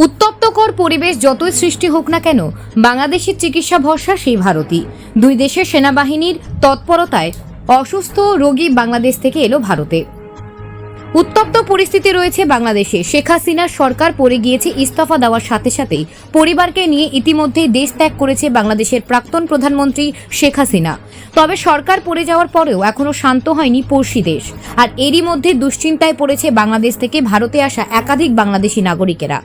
উত্তপ্তকর পরিবেশ যতই সৃষ্টি হোক না কেন, বাংলাদেশের চিকিৎসা ভরসা সেই ভারতই। দুই দেশের সেনাবাহিনীর তৎপরতায় অসুস্থ রোগী বাংলাদেশ থেকে এলো ভারতে। উত্তপ্ত পরিস্থিতি রয়েছে বাংলাদেশে। শেখ হাসিনার সরকার পড়ে গিয়েছে ইস্তফা দেওয়ার সাথে সাথেই পরিবারকে নিয়ে ইতিমধ্যেই দেশ ত্যাগ করেছে বাংলাদেশের প্রাক্তন প্রধানমন্ত্রী শেখ হাসিনা। তবে সরকার পড়ে যাওয়ার পরেও এখনো শান্ত হয়নি পড়শি দেশ। আর এরই মধ্যে দুশ্চিন্তায় পড়েছে বাংলাদেশ থেকে ভারতে আসা একাধিক বাংলাদেশি নাগরিকেরা।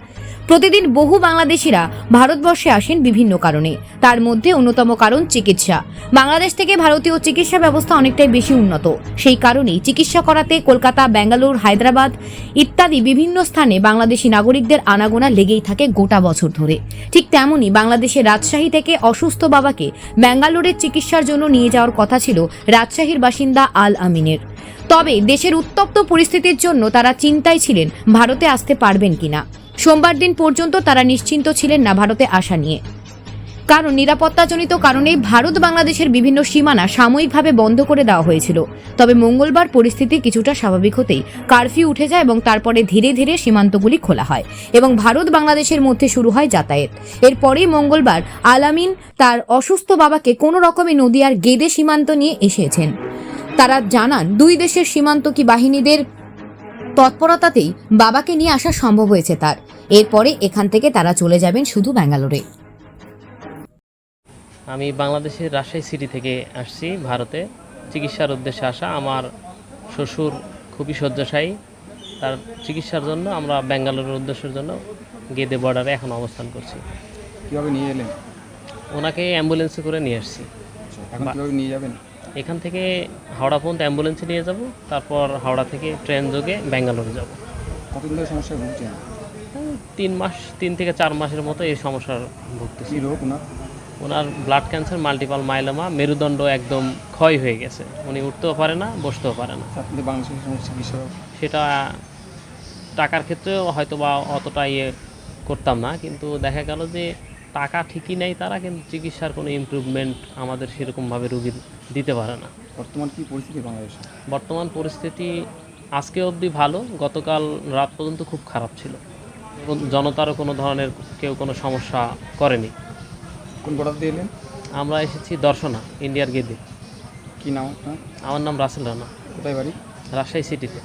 প্রতিদিন বহু বাংলাদেশিরা ভারতবর্ষে আসেন বিভিন্ন কারণে, তার মধ্যে অন্যতম কারণ চিকিৎসা। বাংলাদেশ থেকে ভারতীয় চিকিৎসা ব্যবস্থা অনেকটাই বেশি উন্নত। সেই কারণেই চিকিৎসা করাতে কলকাতা, বেঙ্গালুরু, হায়দ্রাবাদ ইত্যাদি বিভিন্ন স্থানে বাংলাদেশি নাগরিকদের আনাগোনা লেগেই থাকে গোটা বছর ধরে। ঠিক তেমনই বাংলাদেশের রাজশাহী থেকে অসুস্থ বাবাকে বেঙ্গালুরুর চিকিৎসার জন্য নিয়ে যাওয়ার কথা ছিল রাজশাহীর বাসিন্দা আল আমিনের। তবে দেশের উত্তপ্ত পরিস্থিতির জন্য তারা চিন্তায় ছিলেন ভারতে আসতে পারবেন কিনা। সোমবার দিন পর্যন্ত তারা নিশ্চিন্ত ছিলেন না ভারতে আসা নিয়ে, কারণ নিরাপত্তাজনিত কারণে ভারত বাংলাদেশের বিভিন্ন সীমানা সাময়িকভাবে বন্ধ করে দেওয়া হয়েছিল। তবে মঙ্গলবার পরিস্থিতি কিছুটা স্বাভাবিক হতেই কারফিউ উঠে যায় এবং তারপরে ধীরে ধীরে সীমান্তগুলি খোলা হয় এবং ভারত বাংলাদেশের মধ্যে শুরু হয় যাতায়াত। এরপরেই মঙ্গলবার আল আমিন তার অসুস্থ বাবাকে কোনো রকমে নদিয়ার গেদে সীমান্ত নিয়ে এসেছেন। তারা জানান, দুই দেশের সীমান্তকি বাহিনীদের তৎপরতাতেই বাবাকে নিয়ে আসা সম্ভব হয়েছে তার। এরপরে এখান থেকে তারা চলে যাবেন শুধু ব্যাঙ্গালোরে। আমি বাংলাদেশের রাজশাহী সিটি থেকে আসছি ভারতে চিকিৎসার উদ্দেশ্যে আসা। আমার শ্বশুর খুবই শয্যাশায়ী, তার চিকিৎসার জন্য আমরা ব্যাঙ্গালোরের উদ্দেশ্যের জন্য গেদে বর্ডারে এখন অবস্থান করছি। কীভাবে নিয়ে এলেন? ওনাকে অ্যাম্বুলেন্সে করে নিয়ে আসছি। এখন কীভাবে নিয়ে যাবেন? এখান থেকে হাওড়া পর্যন্ত অ্যাম্বুলেন্সে নিয়ে যাব, তারপর হাওড়া থেকে ট্রেন যোগে ব্যাঙ্গালোরে যাব। কতদিন ধরে সমস্যায় ভুগছেন? 3 থেকে 4 মাসের মতো এই সমস্যার ভুগতেছি। কী রোগ ওনার? ওনার ব্লাড ক্যান্সার, মাল্টিপল মাইলোমা, মেরুদণ্ড একদম ক্ষয় হয়ে গেছে। উনি উঠতেও পারে না, বসতেও পারে না। আপনি বাংলাদেশের সমস্ত চিকিৎসা সেটা টাকার ক্ষেত্রেও হয়তো বা অতটা করতাম না, কিন্তু দেখা গেল যে টাকা ঠিকই নেই তারা, কিন্তু চিকিৎসার কোনো ইমপ্রুভমেন্ট আমাদের সেরকমভাবে রুগী দিতে পারে না। বর্তমান কী পরিস্থিতি বাংলাদেশে? বর্তমান পরিস্থিতি আজকে অবধি ভালো, গতকাল রাত পর্যন্ত খুব খারাপ ছিল। জনতারও কোনো ধরনের কেউ কোনো সমস্যা করেনি। কোন বর্ডার দিয়ে এলেন? আমরা এসেছি দর্শনা, ইন্ডিয়ার গেদে। কী নাম আপনার? আমার নাম রাসেল রানা। কোথায় বাড়ি? রাজশাহী সিটিতে।